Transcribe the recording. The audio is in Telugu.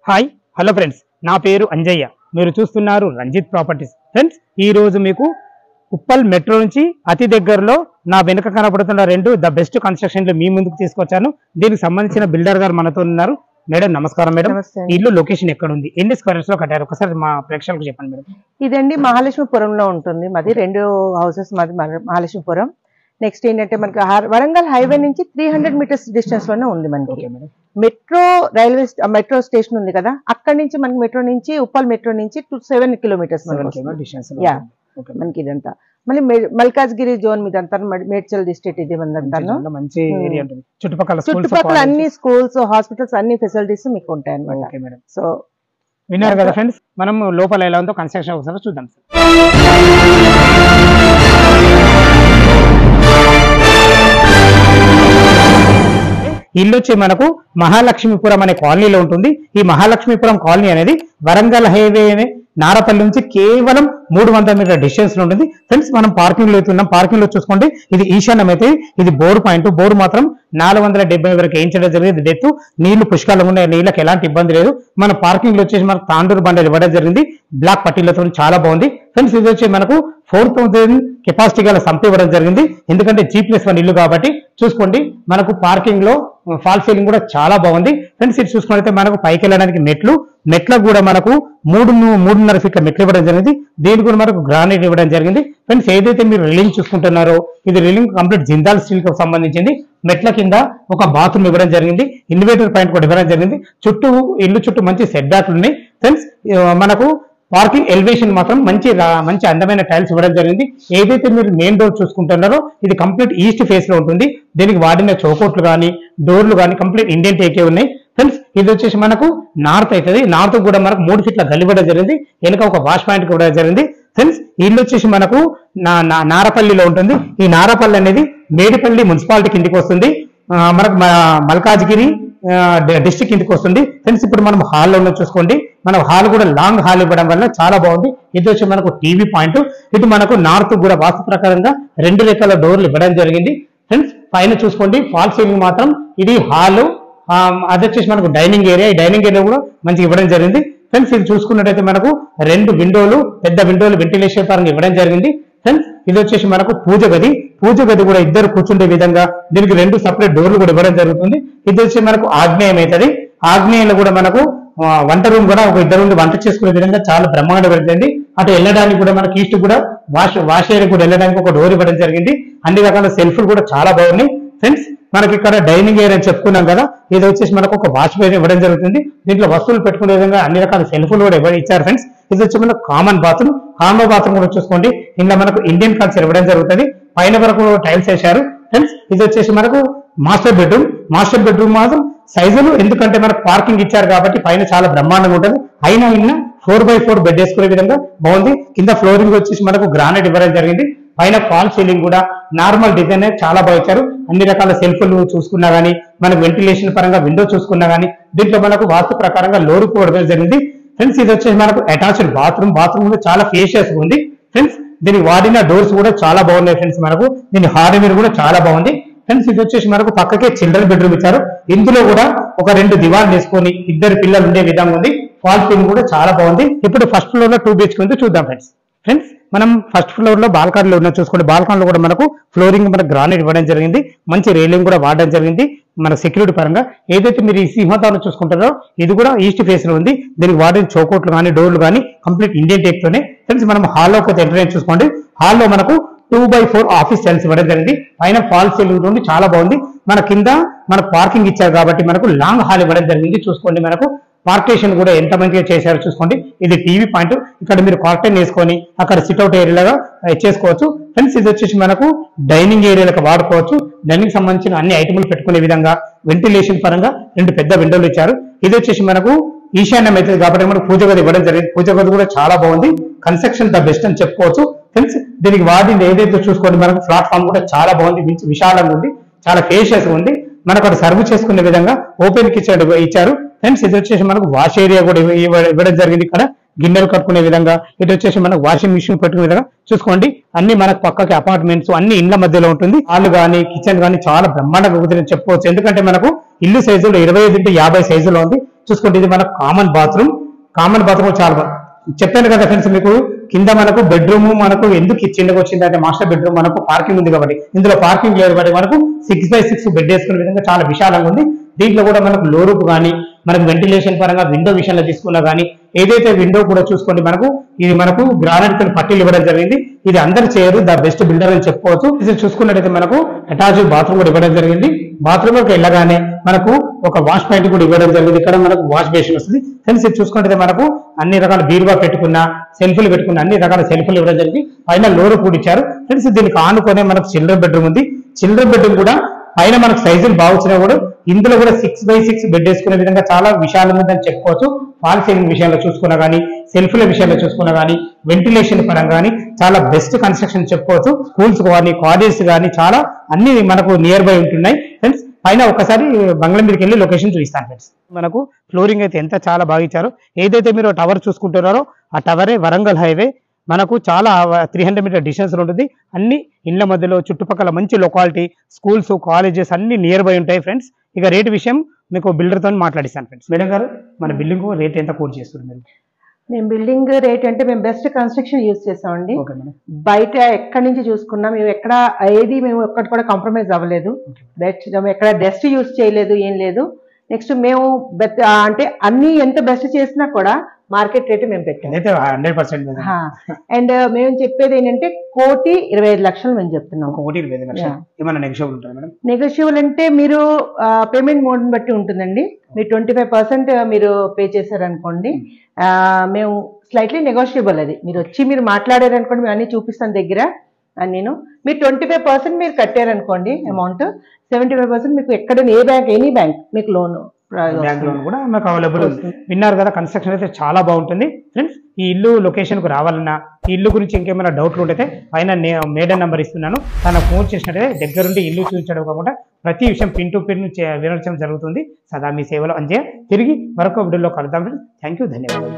హాయ్ హలో ఫ్రెండ్స్, నా పేరు అంజయ్య. మీరు చూస్తున్నారు రంజిత్ ప్రాపర్టీస్. ఫ్రెండ్స్, ఈ రోజు మీకు ఉప్పల్ మెట్రో నుంచి అతి దగ్గరలో నా వెనుక కనబడుతున్న రెండు ద బెస్ట్ కన్స్ట్రక్షన్లు మీ ముందుకు తీసుకొచ్చాను. దీనికి సంబంధించిన బిల్డర్ గారు మనతో ఉన్నారు. మేడం నమస్కారం. మేడం, ఇల్లు లొకేషన్ ఎక్కడ ఉంది, ఎన్ని స్క్వేర్స్ లో కట్టారు, ఒకసారి మా ప్రేక్షకులకు చెప్పండి మేడం. ఇదండి మహాలక్ష్మీపురంలో ఉంటుంది. మాది రెండు హౌసెస్, మాది మహాలక్ష్మీపురం. నెక్స్ట్ ఏంటంటే మనకి వరంగల్ హైవే నుంచి 300 మీటర్స్ డిస్టెన్స్ లోనే ఉంది. మనకి మెట్రో మెట్రో స్టేషన్ ఉంది కదా, అక్కడ నుంచి మనకి మెట్రో నుంచి ఉప్పల్ మెట్రో నుంచి 7 కిలోమీటర్స్ మనకి ఇదంతా. మళ్ళీ మల్కాజ్గిరి జోన్ మీద అంతా, మేడ్చల్ డిస్ట్రిక్ట్ ఇది మంచి ఏరియా ఉంటుంది. చుట్టుపక్కల అన్ని స్కూల్స్, హాస్పిటల్స్, అన్ని ఫెసిలిటీస్ మీకు ఉంటాయి అన్నమాట. సో విన్నారు కదా ఫ్రెండ్స్, మనం లోపల ఎలా ఉందో కన్స్ట్రక్షన్ ఒకసారి చూద్దాం. ఇల్లు వచ్చి మనకు మహాలక్ష్మీపురం అనే కాలనీలో ఉంటుంది. ఈ మహాలక్ష్మీపురం కాలనీ అనేది వరంగల్ హైవే నారపల్లి నుంచి కేవలం 300 మీటర్ల డిస్టెన్స్ లో ఉంటుంది. ఫ్రెండ్స్, మనం పార్కింగ్ లో అవుతున్నాం. పార్కింగ్ లో చూసుకోండి, ఇది ఈశాన్యం అయితే ఇది బోర్ పాయింట్. బోర్ మాత్రం 470 వరకు వేయించడం జరిగింది. డెత్ నీళ్లు పుష్కలంగా ఉన్నాయి, నీళ్ళకి ఎలాంటి ఇబ్బంది లేదు. మన పార్కింగ్ లో వచ్చేసి మనకు తాండూరు బండలు ఇవ్వడం జరిగింది, బ్లాక్ పట్టీలతో చాలా బాగుంది. ఫ్రెండ్స్, ఇది వచ్చి మనకు 4000 కెపాసిటీ గల సంప ఇవ్వడం జరిగింది. ఎందుకంటే G+1 ఇల్లు కాబట్టి చూసుకోండి. మనకు పార్కింగ్ లో ఫాల్ సీలింగ్ కూడా చాలా బాగుంది. ఫ్రెండ్స్, ఇది చూసుకుంటే మనకు పైకి వెళ్ళడానికి మెట్లకు కూడా మనకు 3.5 ఫీట్ల మెట్లు ఇవ్వడం జరిగింది. దీనికి కూడా మనకు గ్రానైట్ ఇవ్వడం జరిగింది. ఫ్రెండ్స్, ఏదైతే మీరు రిలింగ్ చూసుకుంటున్నారో ఇది రిలింగ్ కంప్లీట్ జిందాల్ స్టీల్ కి సంబంధించింది. మెట్ల కింద ఒక బాత్రూమ్ ఇవ్వడం జరిగింది, ఇన్వర్టర్ పాయింట్ కూడా ఇవ్వడం జరిగింది. ఇల్లు చుట్టూ మంచి సెట్ బ్యాక్లు ఉన్నాయి. ఫ్రెండ్స్, మనకు పార్కింగ్ ఎలివేషన్ మాత్రం మంచి అందమైన టైల్స్ ఇవ్వడం జరిగింది. ఏదైతే మీరు మెయిన్ డోర్ చూసుకుంటున్నారో ఇది కంప్లీట్ ఈస్ట్ ఫేస్ లో ఉంటుంది. దీనికి వాడిన చౌకోట్లు కానీ డోర్లు కానీ కంప్లీట్ ఇండియన్ టేకే ఉన్నాయి. ఫ్రెండ్స్, ఇది వచ్చేసి మనకు నార్త్ అవుతుంది. నార్త్ కూడా మనకు 3 ఫీట్ల గల్లి ఇవ్వడం జరిగింది. వెనుక ఒక వాష్ పాయింట్ ఇవ్వడం జరిగింది. ఫ్రెండ్స్, ఇల్లు వచ్చేసి మనకు నారపల్లిలో ఉంటుంది. ఈ నారపల్లి అనేది మేడిపల్లి మున్సిపాలిటీ కిందికి వస్తుంది. మనకు మల్కాజ్గిరి డిస్ట్రిక్ట్ కిందికి వస్తుంది. ఫ్రెండ్స్, ఇప్పుడు మనం హాల్లో ఉన్న చూసుకోండి. మన హాల్ కూడా లాంగ్ హాల్ ఇవ్వడం వల్ల చాలా బాగుంది. ఇది వచ్చి మనకు టీవీ పాయింట్. ఇటు మనకు నార్త్ కూడా వాస్తు ప్రకారంగా 2 రెక్కల డోర్లు ఇవ్వడం జరిగింది. ఫ్రెండ్స్, పైన చూసుకోండి ఫాల్ సీలింగ్ మాత్రం ఇది హాల్. అది వచ్చేసి మనకు డైనింగ్ ఏరియా. ఈ డైనింగ్ ఏరియా కూడా మంచిగా ఇవ్వడం జరిగింది. ఫ్రెండ్స్, ఇది చూసుకున్నట్టయితే మనకు 2 విండోలు, పెద్ద విండోలు వెంటిలేషన్ పరంగా ఇవ్వడం జరిగింది. ఫ్రెండ్స్, ఇది వచ్చేసి మనకు పూజ గది కూడా ఇద్దరు కూర్చుండే విధంగా దీనికి 2 సపరేట్ డోర్లు కూడా ఇవ్వడం జరుగుతుంది. ఇది వచ్చి మనకు ఆగ్నేయం అవుతుంది. ఆగ్నేయంలో కూడా మనకు వంట రూమ్ కూడా ఒక ఇద్దరు ఉండి వంట చేసుకునే విధంగా చాలా బ్రహ్మాండంగా పెడుతుంది. అటు వెళ్ళడానికి కూడా మనకి ఈస్ట్ కూడా వాష్ ఏరియా కూడా వెళ్ళడానికి ఒక డోర్ ఇవ్వడం జరిగింది. అన్ని రకాల సెల్ఫ్లు కూడా చాలా బాగున్నాయి. ఫ్రెండ్స్, మనకి ఇక్కడ డైనింగ్ ఏరియా అని చెప్పుకున్నాం కదా, ఇది వచ్చేసి మనకు ఒక వాష్ ఏరియా ఇవ్వడం జరుగుతుంది. దీంట్లో వస్తువులు పెట్టుకునే విధంగా అన్ని రకాల సెల్ఫ్లు కూడా ఇచ్చారు. ఫ్రెండ్స్, ఇది వచ్చి మనకు కామన్ బాత్రూమ్ కూడా చూసుకోండి. ఇందులో మనకు ఇండియన్ కల్చర్ ఇవ్వడం జరుగుతుంది. పైన వరకు టైల్స్ వేశారు. ఫ్రెండ్స్, ఇది వచ్చేసి మనకు మాస్టర్ బెడ్రూమ్ మాత్రం సైజులు, ఎందుకంటే మనకు పార్కింగ్ ఇచ్చారు కాబట్టి పైన చాలా బ్రహ్మాండంగా ఉంటుంది. అయినా 4x4 బెడ్ వేసుకునే విధంగా బాగుంది. కింద ఫ్లోరింగ్ వచ్చేసి మనకు గ్రానైట్ ఇవ్వడం జరిగింది. పైన ఫాల్ సీలింగ్ కూడా నార్మల్ డిజైన్ చాలా బాగా ఇచ్చారు. అన్ని రకాల సెల్ఫ్లు చూసుకున్నా గానీ, మనకు వెంటిలేషన్ పరంగా విండో చూసుకున్నా గానీ, దీంట్లో మనకు వాస్తు ప్రకారంగా లోరు కూడా జరిగింది. ఫ్రెండ్స్, ఇది వచ్చేసి మనకు అటాచ్డ్ బాత్రూమ్ కూడా చాలా స్పేషియస్ ఉంది. ఫ్రెండ్స్, దీనికి వాడిన డోర్స్ కూడా చాలా బాగున్నాయి. ఫ్రెండ్స్, మనకు దీని హార్డ్వేర్ కూడా చాలా బాగుంది. ఫ్రెండ్స్, ఇది వచ్చేసి మనకు పక్కకే చిల్డ్రన్ బెడ్రూమ్ ఇచ్చారు. ఇందులో కూడా ఒక 2 దివాన్లు వేసుకొని 2 పిల్లలు ఉండే విధంగా ఉంది. ఫాల్ సీలింగ్ కూడా చాలా బాగుంది. ఇప్పుడు ఫస్ట్ ఫ్లోర్ లో 2 BHK ఉంది, చూద్దాం. ఫ్రెండ్స్, మనం ఫస్ట్ ఫ్లోర్ లో బాల్కనీలో ఉన్న చూసుకోండి. బాల్కనీలో కూడా మనకు ఫ్లోరింగ్ మనకు గ్రానైట్ ఇవ్వడం జరిగింది. మంచి రైలింగ్ కూడా వాడడం జరిగింది. మన సెక్యూరిటీ పరంగా ఏదైతే మీరు ఈ సింహతాలను చూసుకుంటారో ఇది కూడా ఈస్ట్ ఫేస్ లో ఉంది. దీనికి వాడిన చౌకోట్లు కానీ డోర్లు కానీ కంప్లీట్ ఇండియన్ టేక్ తోనే. ఫ్రెండ్స్, మనం హాల్లో ఒక ఎంట్రన్స్ చూసుకోండి. హాల్లో మనకు 2x4 ఆఫీస్ టైల్స్ ఇవ్వడం జరిగింది. పైన ఫాల్ సీలింగ్ ఉంది, చాలా బాగుంది. మన కింద మనకు పార్కింగ్ ఇచ్చారు కాబట్టి మనకు లాంగ్ హాల్ ఇవ్వడం జరిగింది. చూసుకోండి, మనకు పార్టీషన్ కూడా ఎంత మంచిగా చేశారో చూసుకోండి. ఇది టీవీ పాయింట్. ఇక్కడ మీరు కర్టెన్ వేసుకొని అక్కడ సిట్అవుట్ ఏరియాగా చేసుకోవచ్చు. ఫ్రెండ్స్, ఇది వచ్చేసి మనకు డైనింగ్ ఏరియాలకు వాడుకోవచ్చు. డైనింగ్ సంబంధించిన అన్ని ఐటమ్లు పెట్టుకునే విధంగా వెంటిలేషన్ పరంగా 2 పెద్ద విండోలు ఇచ్చారు. ఇది వచ్చేసి మనకు ఈశాన్యం అవుతుంది కాబట్టి మనకు పూజ గది ఇవ్వడం జరిగింది. పూజ గది కూడా చాలా బాగుంది. కన్స్ట్రక్షన్ ద బెస్ట్ అని చెప్పుకోవచ్చు. ఫ్రెండ్స్, దీనికి వాడింది ఏదైతే చూసుకోండి, మనకు ప్లాట్ఫామ్ కూడా చాలా బాగుంది, విశాలంగా ఉంది, చాలా స్పేషియస్ ఉంది. మనకు అక్కడ సర్వ్ చేసుకునే విధంగా ఓపెన్ కిచెన్ ఇచ్చారు. ఫ్రెండ్స్, ఇది వచ్చేసి మనకు వాష్ ఏరియా కూడా ఇవ్వడం జరిగింది. ఇక్కడ గిన్నెలు కట్టుకునే విధంగా, ఇటు వచ్చేసి మనకు వాషింగ్ మిషన్ పెట్టుకునే విధంగా చూసుకోండి. అన్ని మనకు పక్కకి అపార్ట్మెంట్స్ అన్ని ఇండ్ల మధ్యలో ఉంటుంది. హాల్ కానీ కిచెన్ కానీ చాలా బ్రహ్మాండంగా కుదిరి చెప్పుకోవచ్చు. ఎందుకంటే మనకు ఇల్లు సైజులో 25x50 సైజులో ఉంది. చూసుకుంటే ఇది మనకు కామన్ బాత్రూమ్ చాలా చెప్పాను కదా ఫ్రెండ్స్ మీకు కింద మనకు బెడ్రూమ్ మనకు ఎందుకు చిన్నగా వచ్చింది అంటే మాస్టర్ బెడ్రూమ్ మనకు పార్కింగ్ ఉంది కాబట్టి ఇందులో పార్కింగ్ లేదు కాబట్టి మనకు 6x6 బెడ్ వేసుకునే విధంగా చాలా విశాలంగా ఉంది. దీంట్లో కూడా మనకు లో రూప్ కానీ మనకు వెంటిలేషన్ పరంగా విండో విషయంలో తీసుకున్నా కానీ ఏదైతే విండో కూడా చూసుకోండి మనకు ఇది మనకు గ్రానైట్ తో పట్టీలు ఇవ్వడం జరిగింది. ఇది అందరు చేయరు ద బెస్ట్ బిల్డర్ అని చెప్పుకోవచ్చు. ఇది చూసుకున్నట్టయితే మనకు అటాచ్ బాత్రూమ్ కూడా ఇవ్వడం జరిగింది. బాత్రూమ్ లోకి వెళ్ళగానే మనకు ఒక వాష్ పాయింట్ కూడా ఇవ్వడం జరిగింది. ఇక్కడ మనకు వాష్ బేసిన్ వస్తుంది. ఫ్రెండ్స్ ఇది చూసుకుంటే మనకు అన్ని రకాల బీరువా పెట్టుకున్న సెల్ఫ్లు పెట్టుకున్న అన్ని రకాల సెల్ఫ్లు ఇవ్వడం జరిగింది. పైన లోరు కూడా ఇచ్చారు. ఫ్రెండ్స్ దీనికి ఆనుకునే మనకు చిల్డ్రన్ బెడ్రూమ్ ఉంది. చిల్డ్రన్ బెడ్రూమ్ కూడా పైన మనకు సైజులు బాగుచ్చినా కూడా ఇందులో కూడా 6x6 బెడ్ వేసుకునే విధంగా చాలా విశాలంగా ఉందని చెప్పుకోవచ్చు. ఫాల్ సీలింగ్ విషయంలో చూసుకున్నా కానీ సెల్ఫ్ల విషయంలో చూసుకున్నా కానీ వెంటిలేషన్ పరంగా కానీ చాలా బెస్ట్ కన్స్ట్రక్షన్ చెప్పుకోవచ్చు. స్కూల్స్ కానీ కాలేజెస్ కానీ చాలా అన్ని మనకు నియర్ బై ఉంటున్నాయి. ఫ్రెండ్స్ పైన ఒకసారి బంగ్లా మీదకి వెళ్ళి లొకేషన్ చూపిస్తాను. ఫ్రెండ్స్ మనకు ఫ్లోరింగ్ అయితే ఎంత చాలా బాగా ఇచ్చారో. ఏదైతే మీరు టవర్ చూసుకుంటున్నారో ఆ టవరే వరంగల్ హైవే మనకు చాలా 300 మీటర్ డిస్టెన్స్ ఉంటుంది. అన్ని ఇళ్ల మధ్యలో చుట్టుపక్కల మంచి లొకాలిటీ స్కూల్స్ కాలేజెస్ అన్ని నియర్ బై ఉంటాయి. ఫ్రెండ్స్ ఇక రేట్ విషయం మీకు బిల్డర్తో మాట్లాడిస్తాను. ఫ్రెండ్స్ మేడం గారు మన బిల్డింగ్ రేట్ ఎంత కోట్ చేస్తారు మీరు? మేము బిల్డింగ్ రేట్ అంటే మేము బెస్ట్ కన్స్ట్రక్షన్ యూజ్ చేసామండి. బయట ఎక్కడి నుంచి చూసుకున్నా మేము ఎక్కడ ఏది మేము ఎక్కడ కూడా కాంప్రమైజ్ అవ్వలేదు. ఎక్కడ డస్ట్ యూజ్ చేయలేదు, ఏం లేదు. నెక్స్ట్ మేము అంటే అన్ని ఎంత బెస్ట్ చేసినా కూడా మార్కెట్ రేట్ మేము పెట్టాము. 100%. అండ్ మేము చెప్పేది ఏంటంటే 1,25,00,000 మేము చెప్తున్నాం. 1,25,00,000 నెగోషియబుల్ అంటే మీరు పేమెంట్ మోడ్ బట్టి ఉంటుందండి. మీరు 25% మీరు పే చేశారనుకోండి మేము స్లైట్లీ నెగోషియబుల్. అది మీరు వచ్చి మీరు మాట్లాడారనుకోండి మేము అన్ని చూపిస్తాను దగ్గర నేను. మీరు 25% మీరు కట్టారనుకోండి అమౌంట్ 75% మీకు ఎక్కడ ఏ బ్యాంక్ ఎనీ బ్యాంక్ మీకు లోన్ కూడా మాకు అవైలబుల్ ఉంది. విన్నారు కదా కన్స్ట్రక్షన్ అయితే చాలా బాగుంటుంది. ఫ్రెండ్స్ ఈ ఇల్లు లొకేషన్ కు రావాలన్నా ఈ ఇల్లు గురించి ఇంకేమైనా డౌట్లు ఉంటే పైన మేడం నెంబర్ ఇస్తున్నాను. తన ఫోన్ చేసినట్టే దగ్గరుండి ఇల్లు చూపించడం కాకుండా ప్రతి విషయం పిన్ టు పిన్ వివరించడం జరుగుతుంది. సదా మీ సేవలో అంజయ్య. తిరిగి మరొక వీడియోలో కలుద్దాం. థ్యాంక్ యూ, ధన్యవాదాలు.